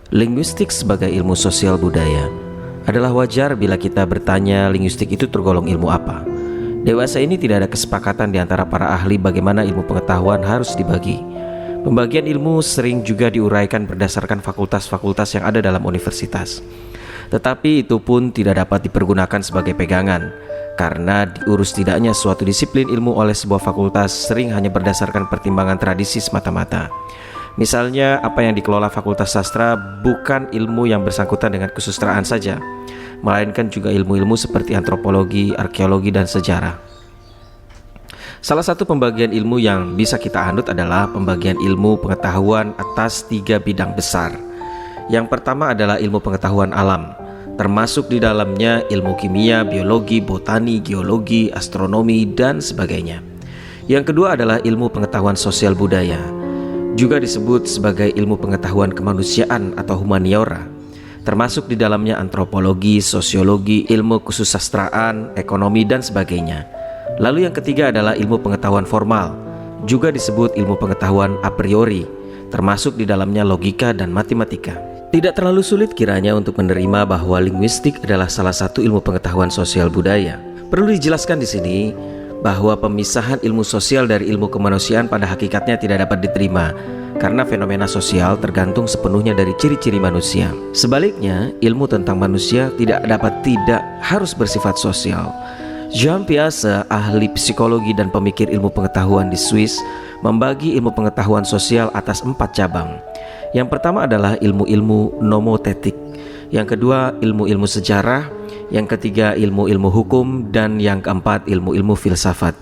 Linguistik sebagai ilmu sosial budaya adalah wajar bila kita bertanya linguistik itu tergolong ilmu apa. Dewasa ini tidak ada kesepakatan di antara para ahli bagaimana ilmu pengetahuan harus dibagi. Pembagian ilmu sering juga diuraikan berdasarkan fakultas-fakultas yang ada dalam universitas. Tetapi itu pun tidak dapat dipergunakan sebagai pegangan, karena diurus tidaknya suatu disiplin ilmu oleh sebuah fakultas sering hanya berdasarkan pertimbangan tradisi semata-mata. Misalnya, apa yang dikelola Fakultas Sastra bukan ilmu yang bersangkutan dengan kesusastraan saja, melainkan juga ilmu-ilmu seperti antropologi, arkeologi, dan sejarah. Salah satu pembagian ilmu yang bisa kita anut adalah pembagian ilmu pengetahuan atas 3 bidang besar. Yang pertama adalah ilmu pengetahuan alam, termasuk di dalamnya ilmu kimia, biologi, botani, geologi, astronomi, dan sebagainya. Yang kedua adalah ilmu pengetahuan sosial budaya, juga disebut sebagai ilmu pengetahuan kemanusiaan atau humaniora, termasuk di dalamnya antropologi, sosiologi, ilmu kesusastraan, ekonomi, dan sebagainya. Lalu yang ketiga adalah ilmu pengetahuan formal, juga disebut ilmu pengetahuan a priori, termasuk di dalamnya logika dan matematika. Tidak terlalu sulit kiranya untuk menerima bahwa linguistik adalah salah satu ilmu pengetahuan sosial budaya. Perlu dijelaskan di sini bahwa pemisahan ilmu sosial dari ilmu kemanusiaan pada hakikatnya tidak dapat diterima, karena fenomena sosial tergantung sepenuhnya dari ciri-ciri manusia. Sebaliknya, ilmu tentang manusia tidak harus bersifat sosial. Jean Piaget, ahli psikologi dan pemikir ilmu pengetahuan di Swiss, membagi ilmu pengetahuan sosial atas 4 cabang. Yang pertama adalah ilmu-ilmu nomotetik, yang kedua ilmu-ilmu sejarah, yang ketiga ilmu-ilmu hukum, dan yang keempat ilmu-ilmu filsafat.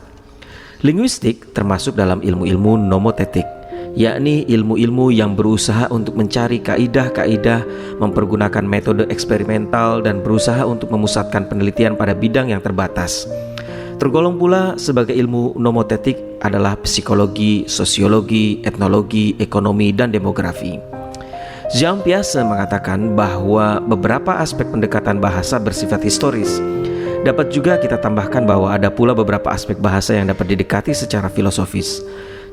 Linguistik termasuk dalam ilmu-ilmu nomotetik, yakni ilmu-ilmu yang berusaha untuk mencari kaidah-kaidah, mempergunakan metode eksperimental, dan berusaha untuk memusatkan penelitian pada bidang yang terbatas. Tergolong pula sebagai ilmu nomotetik adalah psikologi, sosiologi, etnologi, ekonomi, dan demografi. Jean Piaget mengatakan bahwa beberapa aspek pendekatan bahasa bersifat historis. Dapat juga kita tambahkan bahwa ada pula beberapa aspek bahasa yang dapat didekati secara filosofis.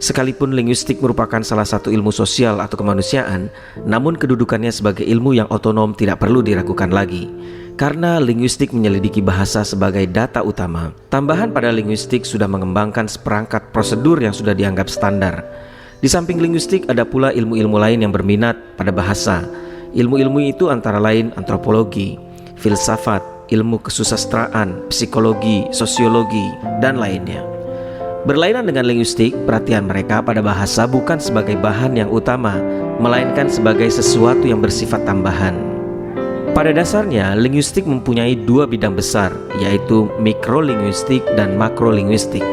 Sekalipun linguistik merupakan salah satu ilmu sosial atau kemanusiaan, namun kedudukannya sebagai ilmu yang otonom tidak perlu diragukan lagi, karena linguistik menyelidiki bahasa sebagai data utama. Tambahan pada linguistik sudah mengembangkan seperangkat prosedur yang sudah dianggap standar. Di samping linguistik ada pula ilmu-ilmu lain yang berminat pada bahasa. Ilmu-ilmu itu antara lain antropologi, filsafat, ilmu kesusastraan, psikologi, sosiologi, dan lainnya. Berlainan dengan linguistik, perhatian mereka pada bahasa bukan sebagai bahan yang utama, melainkan sebagai sesuatu yang bersifat tambahan. Pada dasarnya, linguistik mempunyai 2 bidang besar, yaitu mikrolinguistik dan makrolinguistik.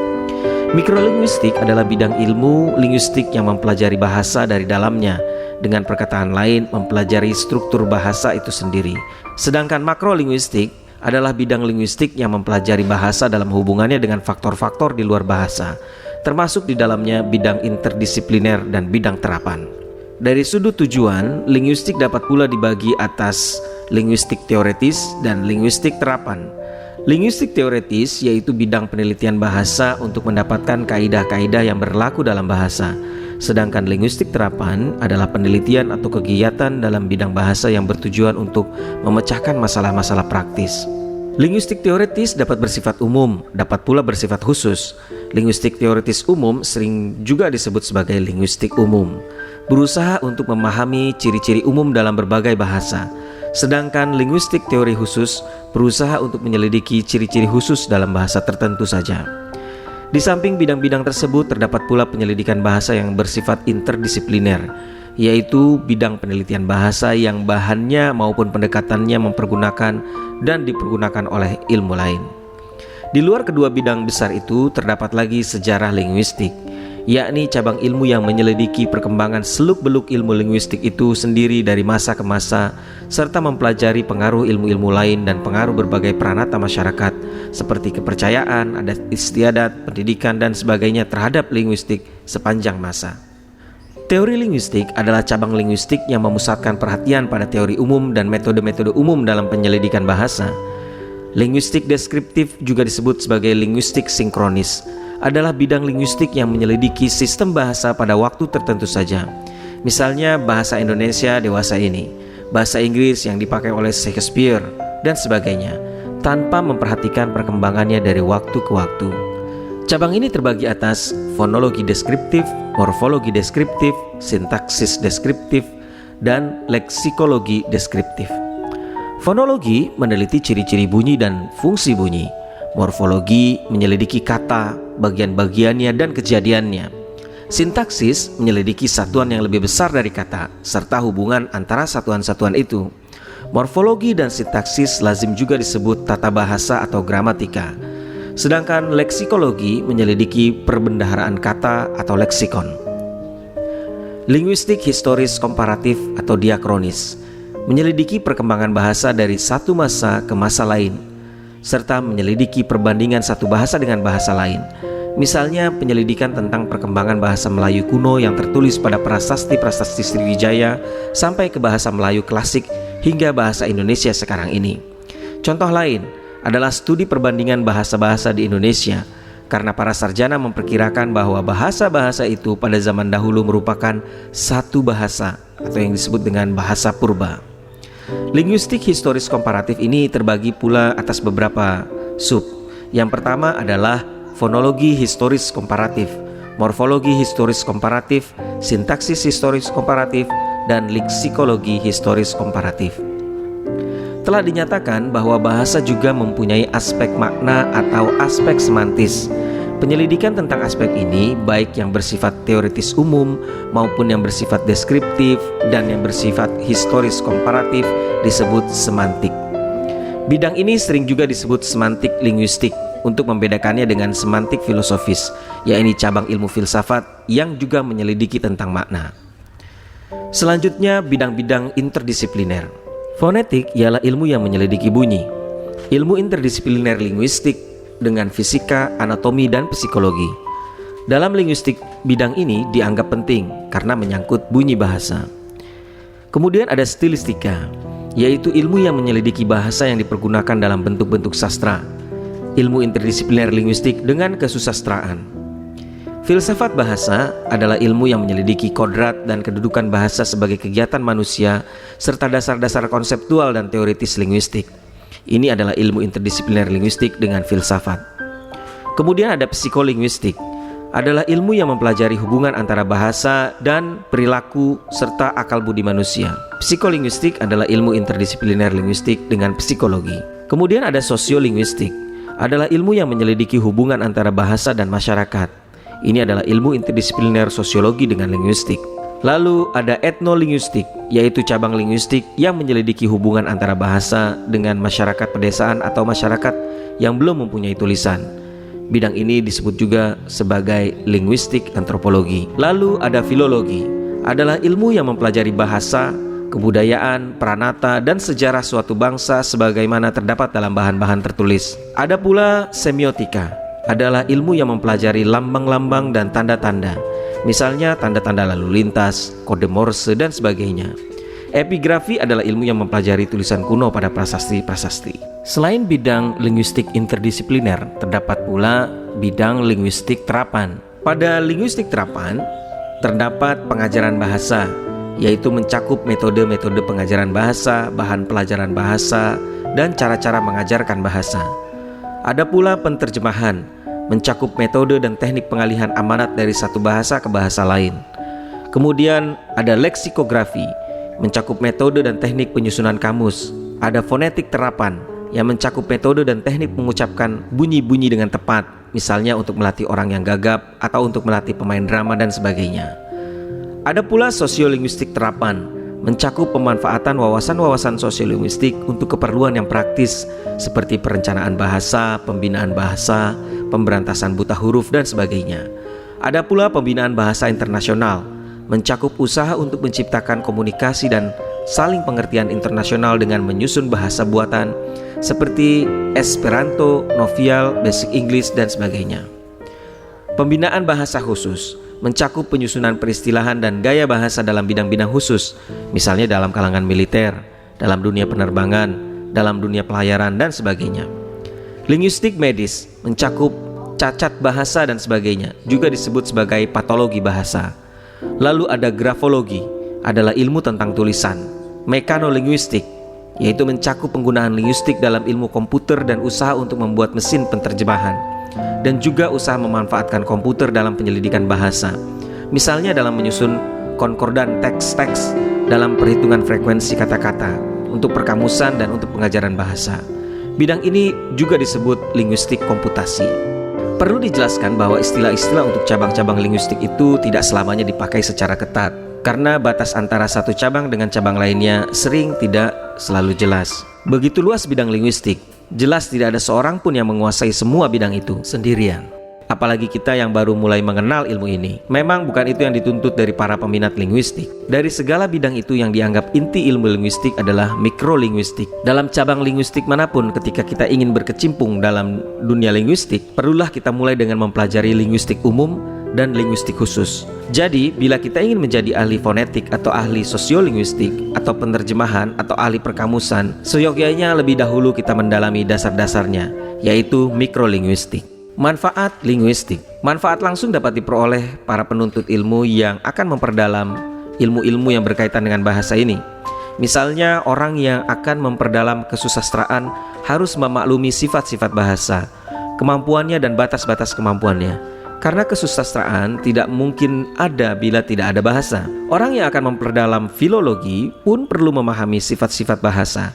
Mikrolinguistik adalah bidang ilmu linguistik yang mempelajari bahasa dari dalamnya, dengan perkataan lain mempelajari struktur bahasa itu sendiri. Sedangkan makrolinguistik adalah bidang linguistik yang mempelajari bahasa dalam hubungannya dengan faktor-faktor di luar bahasa, termasuk di dalamnya bidang interdisipliner dan bidang terapan. Dari sudut tujuan, linguistik dapat pula dibagi atas linguistik teoretis dan linguistik terapan. Linguistik teoretis yaitu bidang penelitian bahasa untuk mendapatkan kaidah-kaidah yang berlaku dalam bahasa. Sedangkan linguistik terapan adalah penelitian atau kegiatan dalam bidang bahasa yang bertujuan untuk memecahkan masalah-masalah praktis. Linguistik teoretis dapat bersifat umum, dapat pula bersifat khusus. Linguistik teoretis umum sering juga disebut sebagai linguistik umum, berusaha untuk memahami ciri-ciri umum dalam berbagai bahasa. Sedangkan linguistik teori khusus berusaha untuk menyelidiki ciri-ciri khusus dalam bahasa tertentu saja. Di samping bidang-bidang tersebut terdapat pula penyelidikan bahasa yang bersifat interdisipliner, yaitu bidang penelitian bahasa yang bahannya maupun pendekatannya mempergunakan dan dipergunakan oleh ilmu lain. Di luar kedua bidang besar itu terdapat lagi sejarah linguistik, yakni cabang ilmu yang menyelidiki perkembangan seluk-beluk ilmu linguistik itu sendiri dari masa ke masa, serta mempelajari pengaruh ilmu-ilmu lain dan pengaruh berbagai peranata masyarakat seperti kepercayaan, adat istiadat, pendidikan, dan sebagainya terhadap linguistik sepanjang masa. Teori linguistik adalah cabang linguistik yang memusatkan perhatian pada teori umum dan metode-metode umum dalam penyelidikan bahasa. Linguistik deskriptif, juga disebut sebagai linguistik sinkronis, adalah bidang linguistik yang menyelidiki sistem bahasa pada waktu tertentu saja. Misalnya bahasa Indonesia dewasa ini, bahasa Inggris yang dipakai oleh Shakespeare, dan sebagainya, tanpa memperhatikan perkembangannya dari waktu ke waktu. Cabang ini terbagi atas fonologi deskriptif, morfologi deskriptif, sintaksis deskriptif, dan leksikologi deskriptif. Fonologi meneliti ciri-ciri bunyi dan fungsi bunyi. Morfologi menyelidiki kata, bagian-bagiannya, dan kejadiannya. Sintaksis menyelidiki satuan yang lebih besar dari kata, serta hubungan antara satuan-satuan itu. Morfologi dan sintaksis lazim juga disebut tata bahasa atau gramatika. Sedangkan leksikologi menyelidiki perbendaharaan kata atau leksikon. Linguistik historis komparatif atau diakronis menyelidiki perkembangan bahasa dari satu masa ke masa lain, serta menyelidiki perbandingan satu bahasa dengan bahasa lain. Misalnya penyelidikan tentang perkembangan bahasa Melayu kuno yang tertulis pada prasasti-prasasti Sriwijaya sampai ke bahasa Melayu klasik hingga bahasa Indonesia sekarang ini. Contoh lain adalah studi perbandingan bahasa-bahasa di Indonesia, karena para sarjana memperkirakan bahwa bahasa-bahasa itu pada zaman dahulu merupakan satu bahasa atau yang disebut dengan bahasa purba. Linguistik historis komparatif ini terbagi pula atas beberapa sub. Yang pertama adalah fonologi historis komparatif, morfologi historis komparatif, sintaksis historis komparatif, dan leksikologi historis komparatif. Telah dinyatakan bahwa bahasa juga mempunyai aspek makna atau aspek semantis. Penyelidikan tentang aspek ini, baik yang bersifat teoritis umum maupun yang bersifat deskriptif dan yang bersifat historis komparatif, disebut semantik. Bidang ini sering juga disebut semantik linguistik untuk membedakannya dengan semantik filosofis, yakni cabang ilmu filsafat yang juga menyelidiki tentang makna. Selanjutnya, bidang-bidang interdisipliner. Fonetik ialah ilmu yang menyelidiki bunyi. Ilmu interdisipliner linguistik dengan fisika, anatomi, dan psikologi. Dalam linguistik, bidang ini dianggap penting karena menyangkut bunyi bahasa. Kemudian ada stilistika, yaitu ilmu yang menyelidiki bahasa yang dipergunakan dalam bentuk-bentuk sastra. Ilmu interdisipliner linguistik dengan kesusastraan. Filsafat bahasa adalah ilmu yang menyelidiki kodrat dan kedudukan bahasa sebagai kegiatan manusia, serta dasar-dasar konseptual dan teoritis linguistik. Ini adalah ilmu interdisipliner linguistik dengan filsafat. Kemudian ada psikolinguistik, adalah ilmu yang mempelajari hubungan antara bahasa dan perilaku serta akal budi manusia. Psikolinguistik adalah ilmu interdisipliner linguistik dengan psikologi. Kemudian ada sosiolinguistik, adalah ilmu yang menyelidiki hubungan antara bahasa dan masyarakat. Ini adalah ilmu interdisipliner sosiologi dengan linguistik. Lalu ada etnolinguistik, yaitu cabang linguistik yang menyelidiki hubungan antara bahasa dengan masyarakat pedesaan atau masyarakat yang belum mempunyai tulisan. Bidang ini disebut juga sebagai linguistik antropologi. Lalu ada filologi, adalah ilmu yang mempelajari bahasa, kebudayaan, peranata, dan sejarah suatu bangsa sebagaimana terdapat dalam bahan-bahan tertulis. Ada pula semiotika, adalah ilmu yang mempelajari lambang-lambang dan tanda-tanda. Misalnya tanda-tanda lalu lintas, kode Morse, dan sebagainya. Epigrafi adalah ilmu yang mempelajari tulisan kuno pada prasasti-prasasti. Selain bidang linguistik interdisipliner, terdapat pula bidang linguistik terapan. Pada linguistik terapan, terdapat pengajaran bahasa, yaitu mencakup metode-metode pengajaran bahasa, bahan pelajaran bahasa, dan cara-cara mengajarkan bahasa. Ada pula penterjemahan, mencakup metode dan teknik pengalihan amanat dari satu bahasa ke bahasa lain. Kemudian ada leksikografi, mencakup metode dan teknik penyusunan kamus. Ada fonetik terapan, yang mencakup metode dan teknik mengucapkan bunyi-bunyi dengan tepat, misalnya untuk melatih orang yang gagap atau untuk melatih pemain drama dan sebagainya. Ada pula sosiolinguistik terapan, mencakup pemanfaatan wawasan-wawasan sosiolinguistik untuk keperluan yang praktis seperti perencanaan bahasa, pembinaan bahasa, pemberantasan buta huruf, dan sebagainya. Ada pula pembinaan bahasa internasional, mencakup usaha untuk menciptakan komunikasi dan saling pengertian internasional dengan menyusun bahasa buatan seperti Esperanto, Novial, Basic English, dan sebagainya. Pembinaan bahasa khusus mencakup penyusunan peristilahan dan gaya bahasa dalam bidang-bidang khusus, misalnya dalam kalangan militer, dalam dunia penerbangan, dalam dunia pelayaran, dan sebagainya. Linguistik medis mencakup cacat bahasa dan sebagainya, juga disebut sebagai patologi bahasa. Lalu ada grafologi, adalah ilmu tentang tulisan. Mekanolinguistik, yaitu mencakup penggunaan linguistik dalam ilmu komputer dan usaha untuk membuat mesin penterjemahan, dan juga usaha memanfaatkan komputer dalam penyelidikan bahasa, misalnya dalam menyusun konkordan teks-teks, dalam perhitungan frekuensi kata-kata, untuk perkamusan dan untuk pengajaran bahasa. Bidang ini juga disebut linguistik komputasi. Perlu dijelaskan bahwa istilah-istilah untuk cabang-cabang linguistik itu tidak selamanya dipakai secara ketat, karena batas antara satu cabang dengan cabang lainnya sering tidak selalu jelas. Begitu luas bidang linguistik, jelas tidak ada seorang pun yang menguasai semua bidang itu sendirian. Apalagi kita yang baru mulai mengenal ilmu ini. Memang bukan itu yang dituntut dari para peminat linguistik. Dari segala bidang itu yang dianggap inti ilmu linguistik adalah mikrolinguistik. Dalam cabang linguistik manapun, ketika kita ingin berkecimpung dalam dunia linguistik, perlulah kita mulai dengan mempelajari linguistik umum dan linguistik khusus. Jadi, bila kita ingin menjadi ahli fonetik atau ahli sosiolinguistik atau penerjemahan atau ahli perkamusan, seyogyanya lebih dahulu kita mendalami dasar-dasarnya, yaitu mikrolinguistik. Manfaat linguistik. Manfaat langsung dapat diperoleh para penuntut ilmu yang akan memperdalam ilmu-ilmu yang berkaitan dengan bahasa ini. Misalnya, orang yang akan memperdalam kesusastraan harus memaklumi sifat-sifat bahasa, kemampuannya dan batas-batas kemampuannya. Karena kesusastraan tidak mungkin ada bila tidak ada bahasa. Orang yang akan memperdalam filologi pun perlu memahami sifat-sifat bahasa.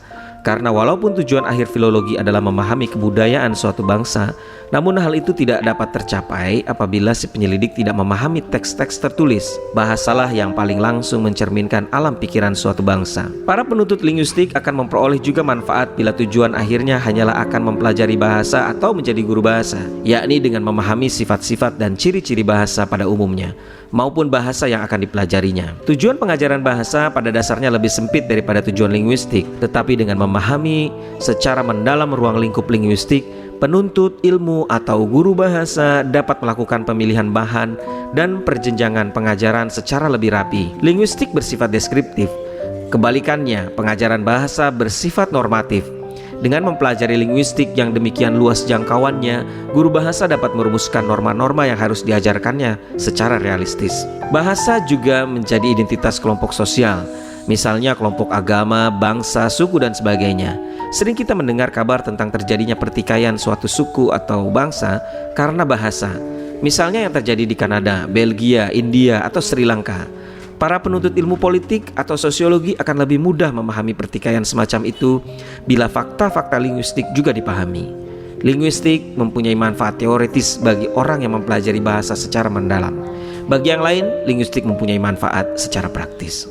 Karena walaupun tujuan akhir filologi adalah memahami kebudayaan suatu bangsa, namun hal itu tidak dapat tercapai apabila si penyelidik tidak memahami teks-teks tertulis. Bahasalah yang paling langsung mencerminkan alam pikiran suatu bangsa. Para penuntut linguistik akan memperoleh juga manfaat bila tujuan akhirnya hanyalah akan mempelajari bahasa atau menjadi guru bahasa, yakni dengan memahami sifat-sifat dan ciri-ciri bahasa pada umumnya, maupun bahasa yang akan dipelajarinya. Tujuan pengajaran bahasa pada dasarnya lebih sempit daripada tujuan linguistik, tetapi dengan memahami secara mendalam ruang lingkup linguistik, penuntut ilmu atau guru bahasa dapat melakukan pemilihan bahan dan perjenjangan pengajaran secara lebih rapi. Linguistik bersifat deskriptif. Kebalikannya, pengajaran bahasa bersifat normatif. Dengan mempelajari linguistik yang demikian luas jangkauannya, guru bahasa dapat merumuskan norma-norma yang harus diajarkannya secara realistis. Bahasa juga menjadi identitas kelompok sosial, misalnya kelompok agama, bangsa, suku, dan sebagainya. Sering kita mendengar kabar tentang terjadinya pertikaian suatu suku atau bangsa karena bahasa. Misalnya yang terjadi di Kanada, Belgia, India, atau Sri Lanka. Para penuntut ilmu politik atau sosiologi akan lebih mudah memahami pertikaian semacam itu bila fakta-fakta linguistik juga dipahami. Linguistik mempunyai manfaat teoritis bagi orang yang mempelajari bahasa secara mendalam. Bagi yang lain, linguistik mempunyai manfaat secara praktis.